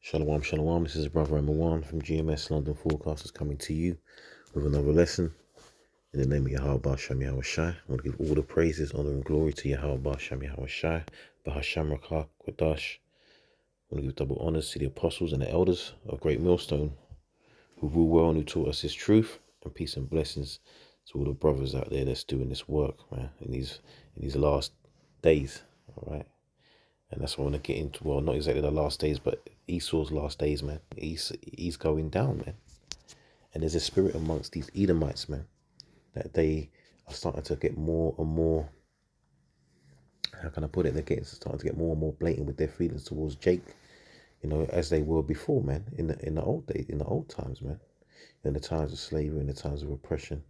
Shalom, shalom. This is Brother Emma One from GMS London Forecasters coming to you with another lesson. In the name of Yahweh Shem Yahweh Shai, I want to give all the praises, honor, and glory to Yahweh Shem Yahweh Shai, Bahasham Rakah Kodash. I want to give double honors to the apostles and the elders of Great Millstone who rule well and who taught us His truth, and peace and blessings to all the brothers out there that's doing this work, man, in these last days, all right? And that's what I want to get into. Well, not exactly the last days, but Esau's last days, man. He's going down, man. And there's a spirit amongst these Edomites, man, that they are starting to get more and more, how can I put it? They're starting to get more and more blatant with their feelings towards Jake, as they were before, man, in the old days, in the old times, man. In the times of slavery, in the times of oppression,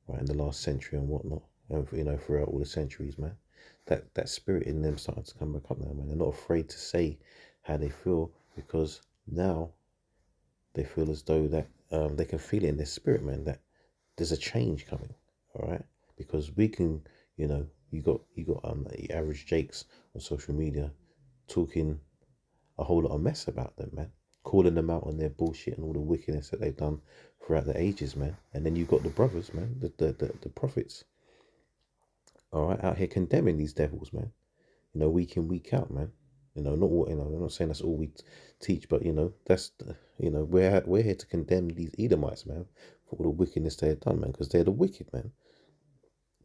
right, in the last century and whatnot, and, throughout all the centuries, man. That spirit in them starting to come back up now, man. They're not afraid to say how they feel, because now they feel as though that they can feel it in their spirit, man, that there's a change coming, all right? Because we can, you got the average Jakes on social media talking a whole lot of mess about them, man, calling them out on their bullshit and all the wickedness that they've done throughout the ages, man. And then you got the brothers, man, the prophets, all right, out here condemning these devils, man, week in, week out, man. Not all, I'm not saying that's all we teach, but, that's, we're here to condemn these Edomites, man, for all the wickedness they have done, man, because they're the wicked, man.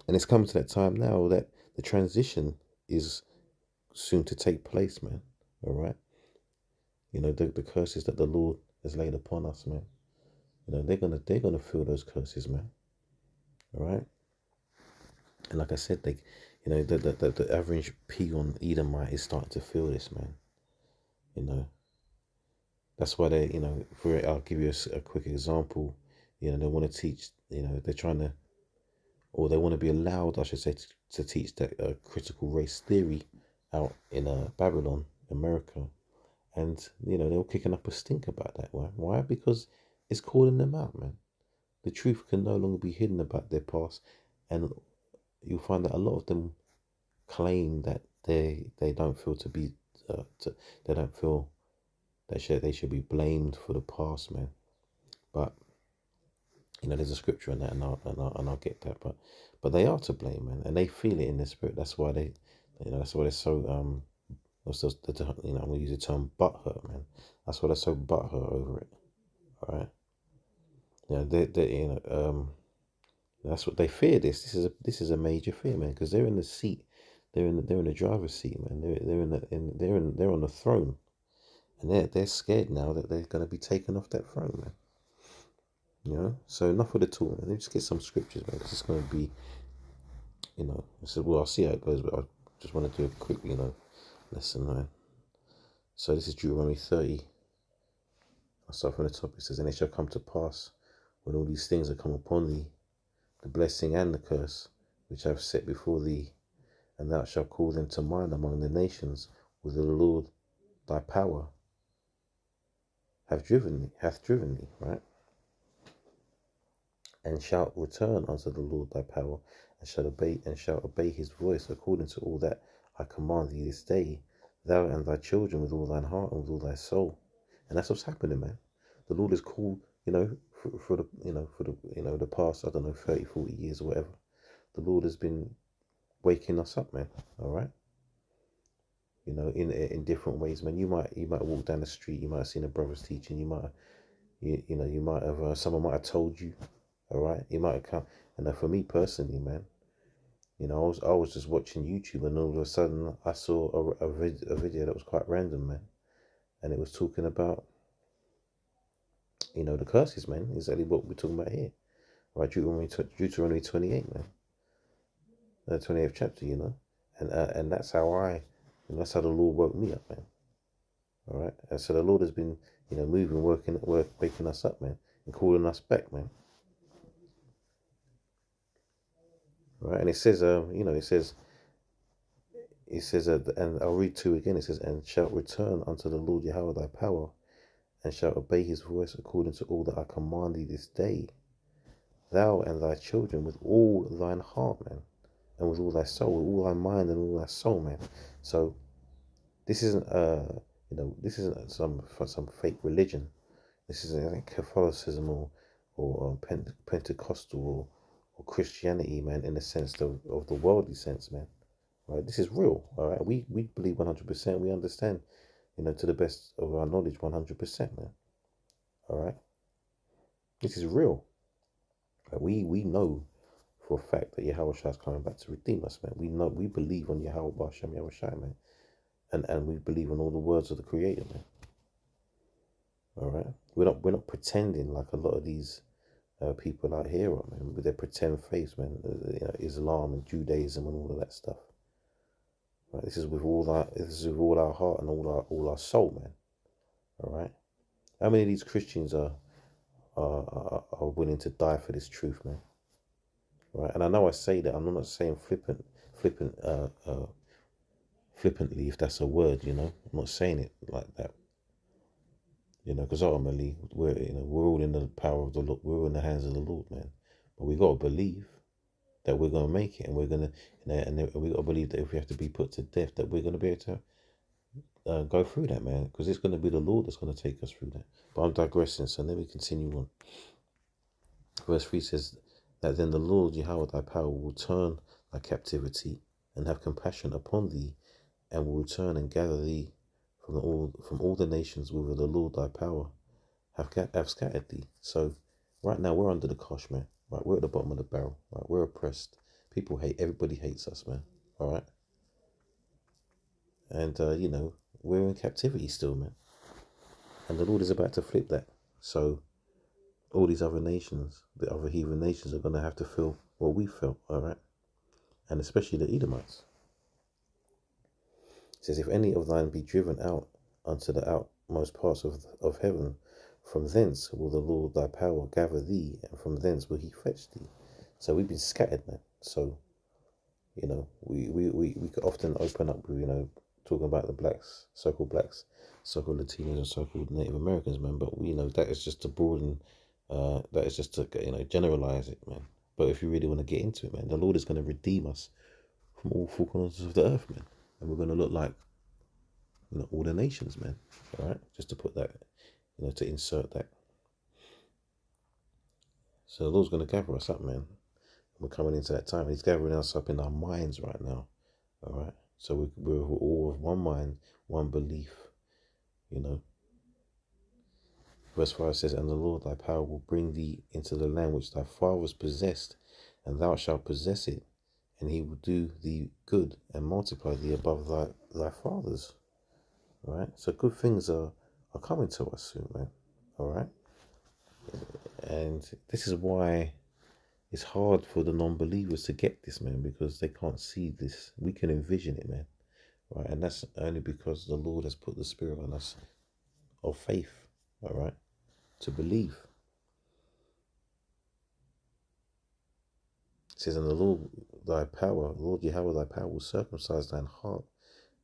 And it's coming to that time now that the transition is soon to take place, man, all right? The curses that the Lord has laid upon us, man, they're gonna feel those curses, man, all right? And like I said, the average peon Edomite is starting to feel this, man. That's why they, for it, I'll give you a quick example. They want to teach, they're trying to, or they want to be allowed, I should say, to teach that critical race theory out in Babylon, America. And, they're all kicking up a stink about that. Why? Because it's calling them out, man. The truth can no longer be hidden about their past. And you'll find that a lot of them claim that they don't feel to be, they don't feel that they should be blamed for the past, man. But there's a scripture on that, and I'll get that. But they are to blame, man, and they feel it in their spirit. That's why that's why they're so I'm gonna use the term butthurt, man. That's why they're so butthurt over it. All right. That's what they fear. This is a major fear, man, because they're in the seat. They're in the driver's seat, man. They're on the throne. And they're scared now that they're going to be taken off that throne, man. So enough of the talk, man. Let me just get some scriptures, man. It's going to be, I'll see how it goes, but I just want to do a quick, lesson, man. So this is Deuteronomy 30. I'll start from the top. It says, "And it shall come to pass, when all these things are come upon thee, the blessing and the curse, which I have set before thee, and thou shalt call them to mind among the nations, with the Lord thy power hath driven thee, right? And shalt return unto the Lord thy power, and shalt obey his voice, according to all that I command thee this day, thou and thy children, with all thine heart and with all thy soul." And that's what's happening, man. The Lord is called, for the past, I don't know, 30, 40 years or whatever. The Lord has been waking us up, man. All right. In different ways, man. You might walk down the street, you might have seen a brother's teaching, you might have someone might have told you, all right. You might have come, and for me personally, man, I was just watching YouTube, and all of a sudden I saw a video that was quite random, man, and it was talking about the curses, man. Exactly what we're talking about here, right? Deuteronomy 28, man, the 28th chapter, and that's how that's how the Lord woke me up, man. All right, and so the Lord has been, moving, waking us up, man, and calling us back, man. All right, and it says, and I'll read 2 again. It says, "And shalt return unto the Lord Yahweh thy power, and shalt obey his voice according to all that I command thee this day, thou and thy children, with all thine heart, man, and with all thy soul, with all thy mind and all thy soul, man." So this isn't This isn't some fake religion. This isn't Catholicism or Pentecostal or Christianity, man, in the sense of the worldly sense, man. Right? This is real. All right. We believe 100%. We understand, to the best of our knowledge, 100%, man. All right. This is real. Right? We know for a fact that Yahweh Shai is coming back to redeem us, man. We believe on Yahweh Bashem Yahweh Shai, man. And we believe in all the words of the Creator, man. All right. We're not pretending like a lot of these people out here, man, with their pretend faith, man. Islam and Judaism and all of that stuff. Right? This is with all our heart and all our soul, man. All right. How many of these Christians are willing to die for this truth, man? Right. And I know I say that. I'm not saying flippantly, if that's a word. I'm not saying it like that. Because ultimately we're all in the power of the Lord. We're in the hands of the Lord, man. But we got to believe that we're going to make it, and we're going to, and we got to believe that if we have to be put to death, that we're going to be able to go through that, man. Because it's going to be the Lord that's going to take us through that. But I'm digressing, so let me continue on. Verse 3 says that then the Lord Yahweh thy power will turn thy captivity and have compassion upon thee, and will return and gather thee from all the nations whither the Lord thy power have scattered thee. So right now we're under the cosh, man. Right, we're at the bottom of the barrel. Right, we're oppressed. Everybody hates us, man. All right, and we're in captivity still, man. And the Lord is about to flip that. So all these other nations, the other heathen nations, are gonna have to feel what we felt. All right, and especially the Edomites. It says, if any of thine be driven out unto the outmost parts of heaven, from thence will the Lord thy power gather thee, and from thence will he fetch thee. So we've been scattered, man. So, we could often open up with, talking about the blacks, so-called Latinos, and so-called Native Americans, man. But, that is just to broaden, that is just to, generalize it, man. But if you really want to get into it, man, the Lord is going to redeem us from all four corners of the earth, man. And we're going to look like, all the nations, man. All right? Just to put that, to insert that. So the Lord's going to gather us up, man. We're coming into that time. He's gathering us up in our minds right now. All right? So we're all of one mind, one belief, Verse 5 says, and the Lord thy power will bring thee into the land which thy fathers possessed, and thou shalt possess it, and he will do thee good and multiply thee above thy fathers. Right? So good things are coming to us soon, man. All right? And this is why it's hard for the non-believers to get this, man, because they can't see this. We can envision it, man. Right? And that's only because the Lord has put the spirit on us of faith, all right, to believe. It says, and the Lord Yahweh thy power will circumcise thine heart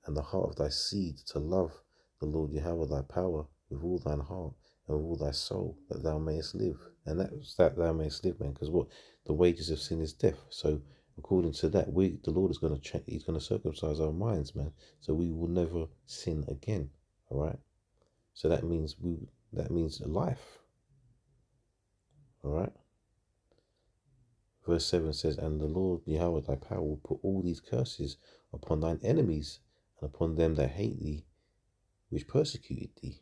and the heart of thy seed to love the Lord Yahweh thy power with all thine heart and with all thy soul, that thou mayest live. And that thou mayest live, man, because what? The wages of sin is death. So according to that, the Lord is going to change. He's going to circumcise our minds, man, so we will never sin again. All right. So that means life. All right. Verse 7 says, and the Lord Yahweh thy power will put all these curses upon thine enemies and upon them that hate thee, which persecuted thee.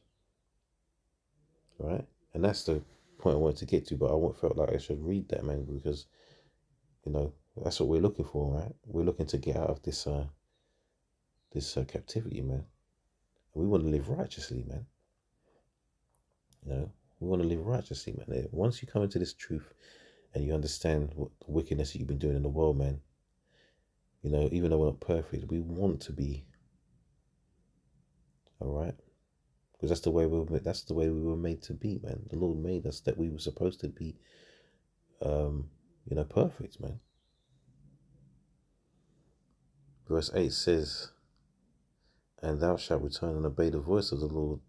All right. And that's the point I wanted to get to, but I felt like I should read that, man, because, that's what we're looking for, right? We're looking to get out of this captivity, man. And we want to live righteously, man. We want to live righteously, man. Once you come into this truth and you understand what the wickedness that you've been doing in the world, man, even though we're not perfect, we want to be. All right? Because that's the way we were made to be, man. The Lord made us that we were supposed to be, perfect, man. Verse 8 says, and thou shalt return and obey the voice of the Lord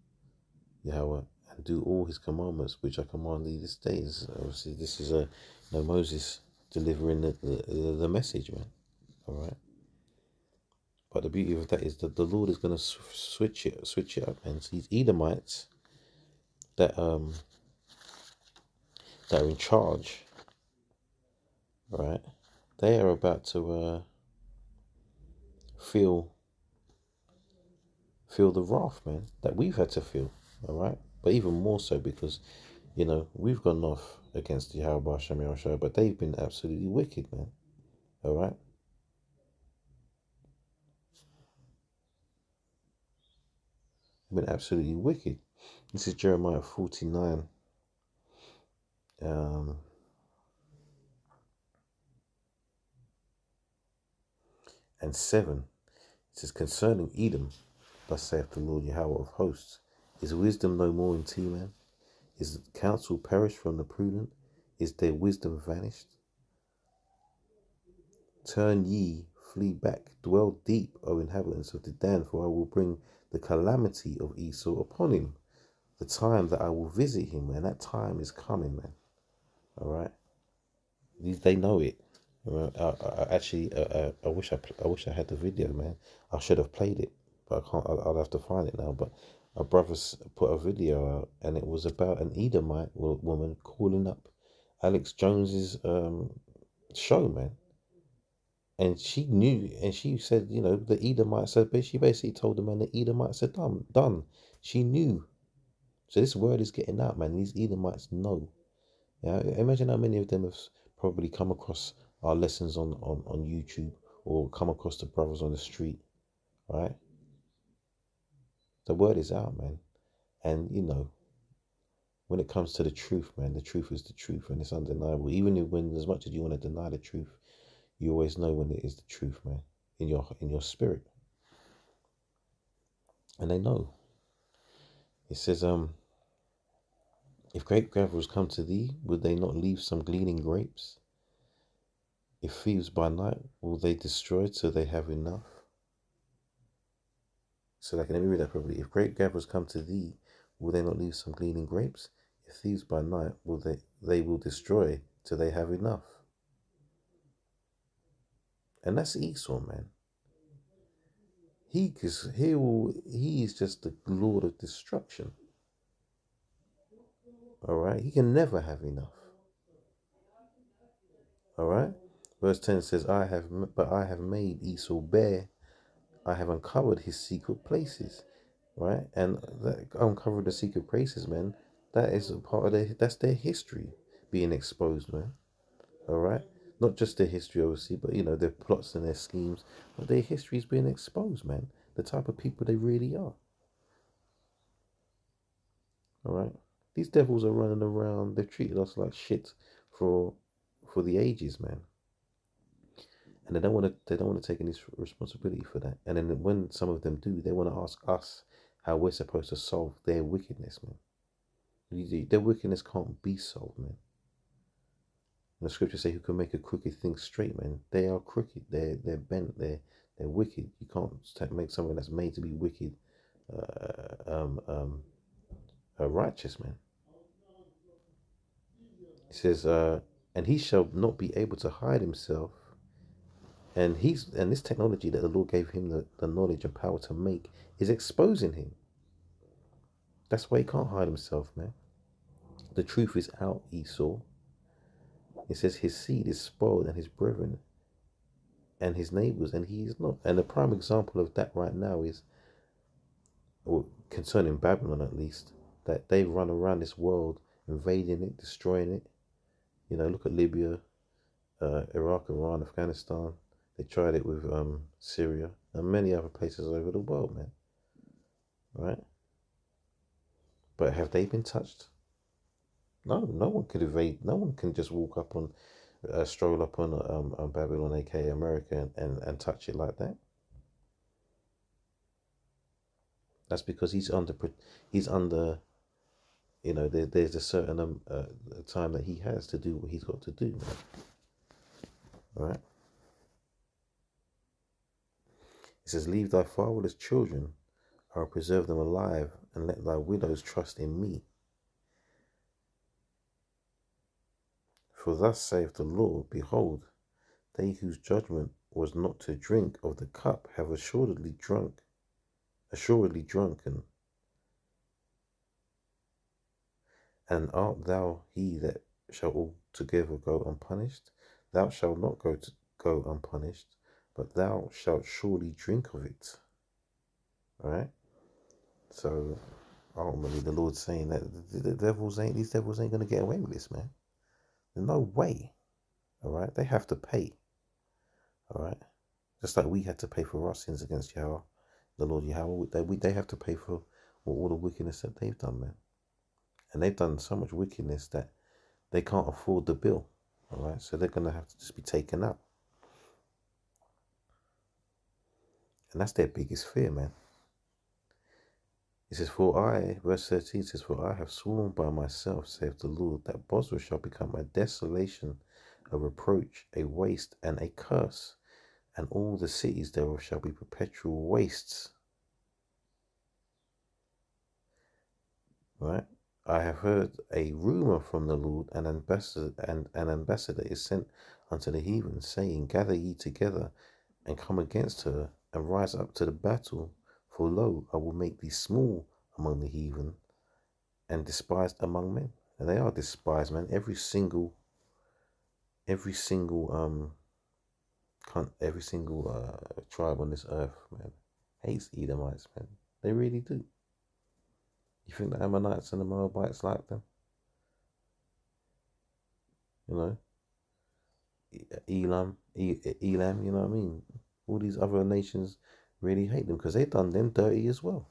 Yahweh, and do all his commandments which I command thee this day. Obviously, this is Moses delivering the message, man. All right. But the beauty of that is that the Lord is going to switch it up, and these Edomites that that are in charge, right? They are about to feel the wrath, man, that we've had to feel, all right? But even more so because, you know, we've gone off against the Yahweh Shem Yahushua, but they've been absolutely wicked, man, all right? They've been absolutely wicked. This is Jeremiah 49, and 7. It says, concerning Edom, thus saith the Lord Yahweh of hosts, is wisdom no more in Teman? Is counsel perished from the prudent? Is their wisdom vanished? Turn ye, flee back, dwell deep, O inhabitants of Dedan, for I will bring the calamity of Esau upon him, the time that I will visit him, and that time is coming, man. All right, they know it. I wish I had the video, man. I should have played it, but I can't. I'll have to find it now. But our brothers put a video out, and it was about an Edomite woman calling up Alex Jones's show, man. And she knew, and she said, you know, the Edomites said, she basically told the man the Edomites said, done. She knew. So this word is getting out, man. These Edomites know. Yeah, imagine how many of them have probably come across our lessons on YouTube, or come across the brothers on the street, right? The word is out, man. And, you know, when it comes to the truth, man, the truth is the truth, and it's undeniable. Even when, as much as you want to deny the truth, you always know when it is the truth, man, in your spirit. And they know. It says, if grape gatherers come to thee, would they not leave some gleaning grapes? If thieves by night, will they destroy till they have enough? So let me read that properly. If grape gatherers come to thee, will they not leave some gleaning grapes? If thieves by night, will they will destroy till they have enough? And that's Esau, man. He is just the Lord of destruction. All right, he can never have enough. All right, verse 10 says, I have made Esau bare. I have uncovered his secret places. Right, and that uncovered the secret places, man. That is a part of that's their history being exposed, man. All right, not just their history, obviously, but you know, their plots and their schemes, but their history is being exposed, man. The type of people they really are. All right, these devils are running around. They've treated us like shit for the ages, man. And they don't want to take any responsibility for that. And then when some of them do, they want to ask us how we're supposed to solve their wickedness, man. Their wickedness can't be solved, man. And the scriptures say, who can make a crooked thing straight, man? They are crooked. They're bent. They're wicked. You can't make something that's made to be wicked righteous, man. It says, and he shall not be able to hide himself. And this technology that the Lord gave him the knowledge and power to make is exposing him. That's why he can't hide himself, man. The truth is out, Esau. It says his seed is spoiled, and his brethren and his neighbors, and he is not. And the prime example of that right now is, or concerning Babylon at least, that they run around this world invading it, destroying it. You know, look at Libya, Iraq, Iran, Afghanistan. They tried it with Syria and many other places over the world, man. Right? But have they been touched? No one could evade. No one can just walk up on, stroll up on Babylon, aka America, and touch it like that. That's because he's under. You know, there's a certain time that he has to do what he's got to do, man. All right. It says, leave thy fatherless children, I will preserve them alive, and let thy widows trust in me. For thus saith the Lord, behold, they whose judgment was not to drink of the cup have assuredly drunken. And art thou he that shall altogether go unpunished? Thou shalt not go unpunished, but thou shalt surely drink of it. All right. So ultimately, the Lord's saying that these devils ain't gonna get away with this, man. There's no way. All right. They have to pay. All right. Just like we had to pay for our sins against Yahweh, the Lord Yahweh, they have to pay for all the wickedness that they've done, man. And they've done so much wickedness that they can't afford the bill. All right. So they're gonna have to just be taken out. And that's their biggest fear, man. It says, verse 13 says, for I have sworn by myself, saith the Lord, that Bosra shall become a desolation, a reproach, a waste, and a curse, and all the cities thereof shall be perpetual wastes. Right? I have heard a rumor from the Lord, an ambassador is sent unto the heathen, saying, gather ye together, and come against her, and rise up to the battle. For lo, I will make thee small among the heathen, and despised among men. And they are despised, man. Every single tribe on this earth, man, hates Edomites, man. They really do. You think the Ammonites and the Moabites like them? You know, Elam, you know what I mean? All these other nations really hate them because they done them dirty as well.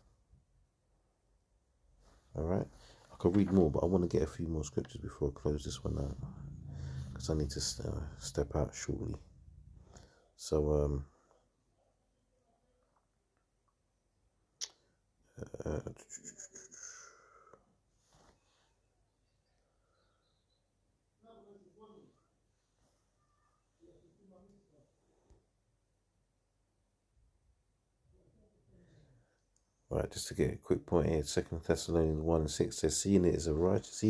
All right, I could read more, but I want to get a few more scriptures before I close this one out, because I need to step out shortly. So right, just to get a quick point here, 2 Thessalonians 1:6 says, seeing it is a righteous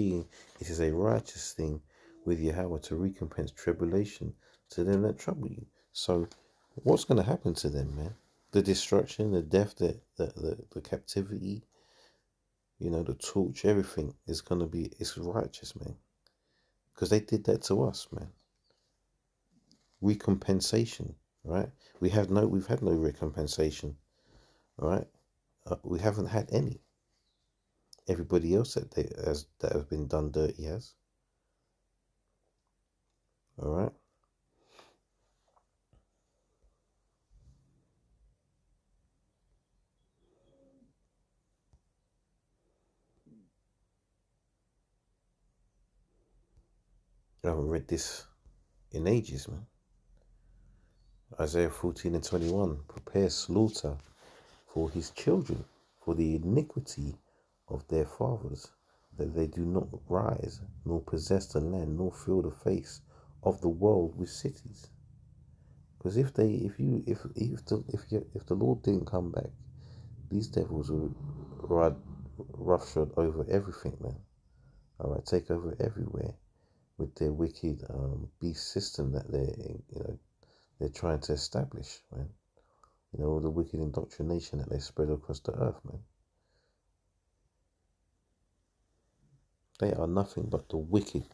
thing with Yahweh to recompense tribulation to them that trouble you. So what's going to happen to them, man? The destruction, the death, the captivity, you know, the torch, everything is going to be, it's righteous, man. Because they did that to us, man. Recompensation, right? We've had no recompensation, right? We haven't had any. Everybody else that have been done dirty has. All right. I haven't read this in ages, man. Isaiah 14:21. Prepare slaughter for his children, for the iniquity of their fathers, that they do not rise, nor possess the land, nor fill the face of the world with cities. Because if the Lord didn't come back, these devils would ride roughshod over everything, man. All right, take over everywhere with their wicked beast system that they're trying to establish, man. You know, the wicked indoctrination that they spread across the earth, man. They are nothing but the wicked,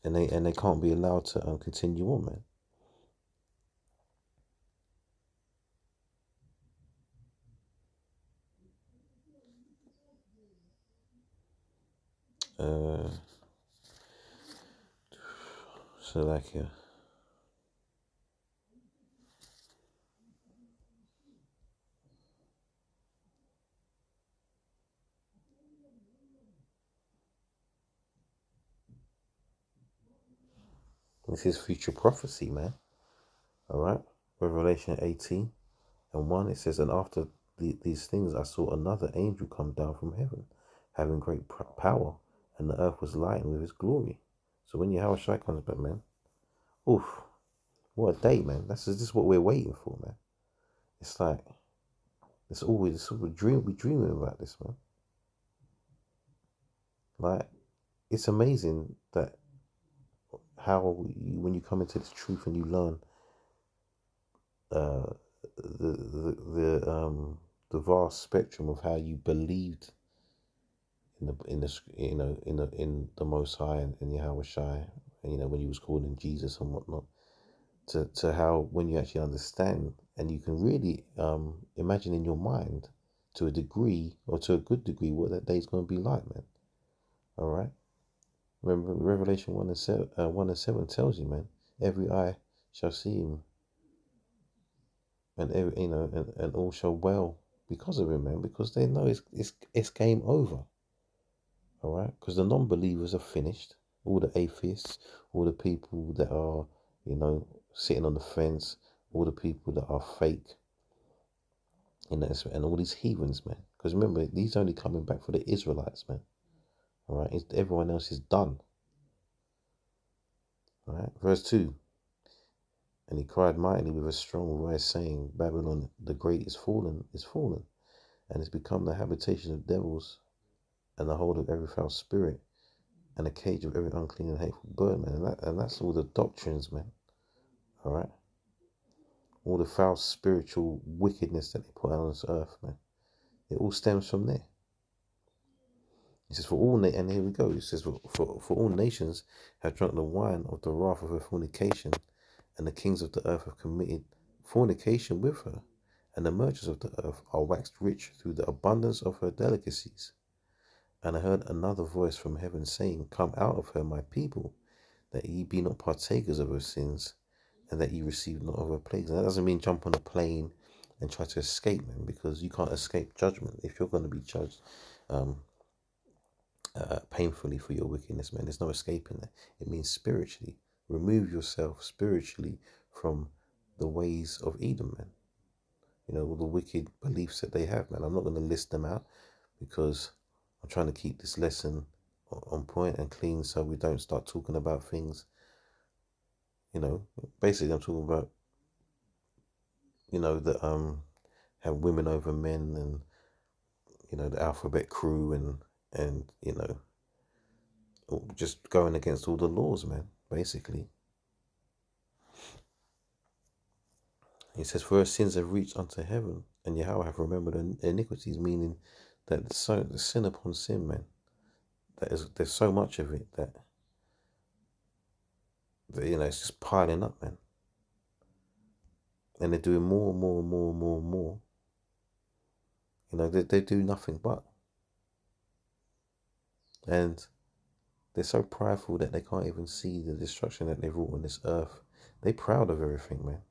and they can't be allowed to continue on, man. So like, yeah. This is future prophecy, man. All right. Revelation 18:1, it says, and after these things I saw another angel come down from heaven, having great power, and the earth was lightened with his glory. So when Yahweh Shai comes back, man, oof, what a day, man. This is what we're waiting for, man. It's like, we're dreaming about this, man. Like, it's amazing that when you come into this truth and you learn uh, the vast spectrum of how you believed in the Most High and in Yahweh Shai, and when you was calling Jesus and whatnot, to how when you actually understand and you can really imagine in your mind to a degree or to a good degree what that day's going to be like, man. All right. Remember, Revelation 1:7 tells you, man, every eye shall see him, and every and all shall wail because of him, man, because they know it's game over. All right, because the non-believers are finished. All the atheists, all the people that are, sitting on the fence, all the people that are fake, and all these heathens, man. Because remember, these are only coming back for the Israelites, man. All right, everyone else is done. All right, verse 2. And he cried mightily with a strong voice, saying, Babylon the great is fallen, and is become the habitation of devils, and the hold of every foul spirit, and a cage of every unclean and hateful bird, man. And that's all the doctrines, man. All right, all the foul spiritual wickedness that they put out on this earth, man. It all stems from there. He says, and here we go. It says, for all nations have drunk the wine of the wrath of her fornication, and the kings of the earth have committed fornication with her, and the merchants of the earth are waxed rich through the abundance of her delicacies. And I heard another voice from heaven saying, Come out of her, my people, that ye be not partakers of her sins, and that ye receive not of her plagues. And that doesn't mean jump on a plane and try to escape, man, because you can't escape judgment. If you're going to be judged painfully for your wickedness, man, there's no escaping that. It means spiritually. Remove yourself spiritually from the ways of Edom, man. All the wicked beliefs that they have, man. I'm not going to list them out because I'm trying to keep this lesson on point and clean so we don't start talking about things. Basically I'm talking about, that have women over men and, the alphabet crew and just going against all the laws, man, basically. He says, for her sins have reached unto heaven, and Yahweh have remembered her iniquities, meaning that the sin upon sin, man. There's so much of it that it's just piling up, man. And they're doing more and more and more and more and more. They do nothing but. And they're so prideful that they can't even see the destruction that they've wrought on this earth. They're proud of everything, man.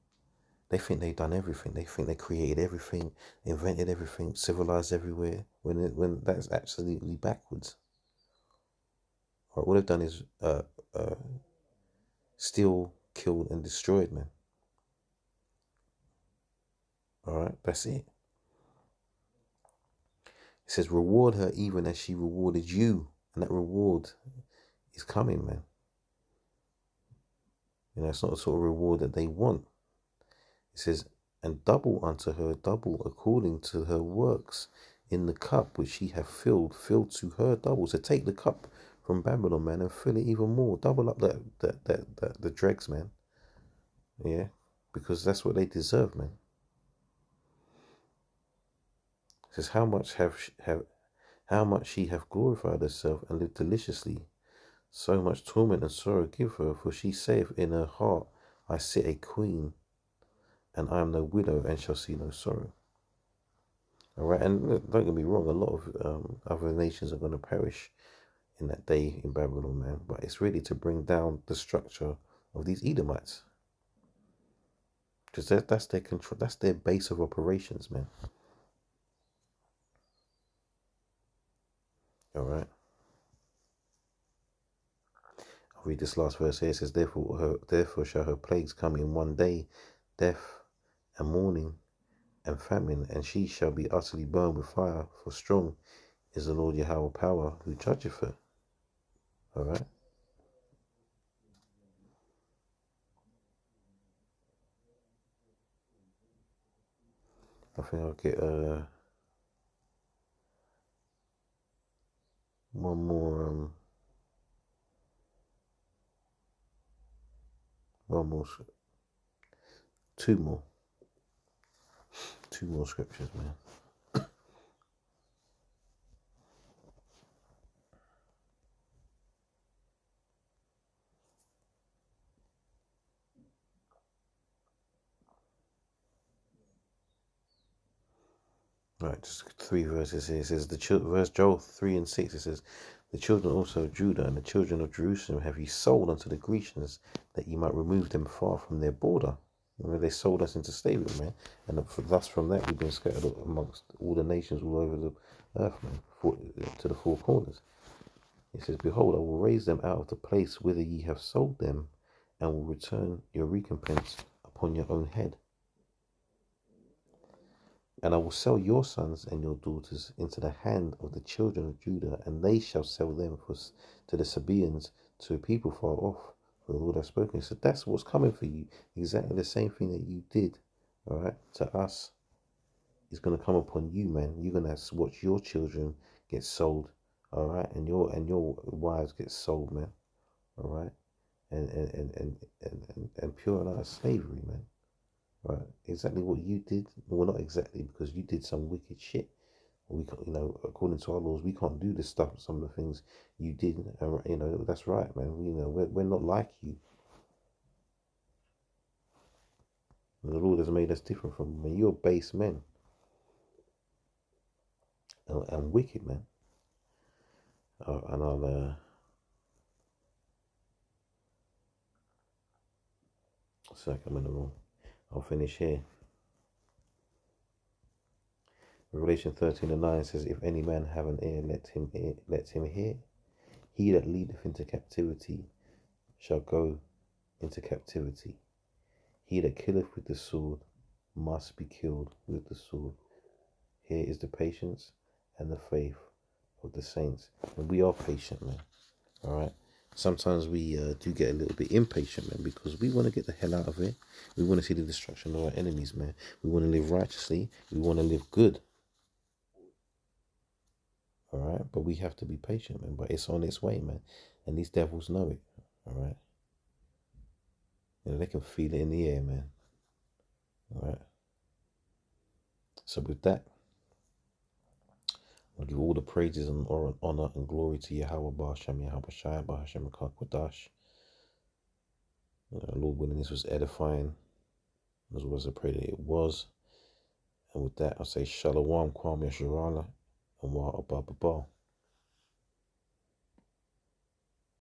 They think they've done everything. They think they created everything, invented everything, civilized everywhere, when that's absolutely backwards. All they've done is steal, killed, and destroyed, man. All right, that's it. It says, reward her even as she rewarded you. And that reward is coming, man. It's not the sort of reward that they want. It says, and double unto her, double according to her works in the cup which she hath filled to her double. So take the cup from Babylon, man, and fill it even more. Double up the dregs, man. Yeah, because that's what they deserve, man. It says, how much she hath glorified herself and lived deliciously. So much torment and sorrow give her, for she saith in her heart, I sit a queen, and I am no widow, and shall see no sorrow. All right, and don't get me wrong, a lot of other nations are going to perish in that day in Babylon, man. But it's really to bring down the structure of these Edomites, because that's their control, that's their base of operations, man. All right. I'll read this last verse here. It says, therefore shall her plagues come in one day, death and mourning and famine, and she shall be utterly burned with fire, for strong is the Lord Yahweh power who judgeth her. All right. I think I'll get one more two more. 2 more scriptures, man. Right, just 3 verses here. It says, verse Joel 3 and 6, it says, the children also of Judah and the children of Jerusalem have ye sold unto the Grecians, that ye might remove them far from their border. Remember, they sold us into slavery, man. And thus from that we've been scattered amongst all the nations all over the earth, man, to the 4 corners. It says, behold, I will raise them out of the place whither ye have sold them, and will return your recompense upon your own head. And I will sell your sons and your daughters into the hand of the children of Judah, and they shall sell them to the Sabaeans, to a people far off. For the Lord has spoken. So that's what's coming for you. Exactly the same thing that you did, all right, to us is going to come upon you, man. You're going to watch your children get sold, all right, and your wives get sold, man, all right, and pure and utter slavery, man. Right, exactly what you did. Well, not exactly, because you did some wicked shit. We can't, according to our laws, we can't do this stuff. Some of the things you did, that's right, man. We're not like you. The Lord has made us different from men. You're base men and wicked men. And I'll I'm in the wrong. I'll finish here. Revelation 13 and 9 says, if any man have an ear, let him hear. He that leadeth into captivity shall go into captivity. He that killeth with the sword must be killed with the sword. Here is the patience and the faith of the saints. And we are patient, man. All right. Sometimes we do get a little bit impatient, man, because we want to get the hell out of it. We want to see the destruction of our enemies, man. We want to live righteously. We want to live good. All right. But we have to be patient, man. But it's on its way, man. And these devils know it. All right. They can feel it in the air, man. All right. So with that, I'll give all the praises and honor and glory to Yahweh Ba'ashem, Yahweh Shai, Ba'ashem Kodash. Lord willing, this was edifying, as well as I pray that it was. And with that, I'll say Shalom, Kwame Shirala, and Wa Abba Baba.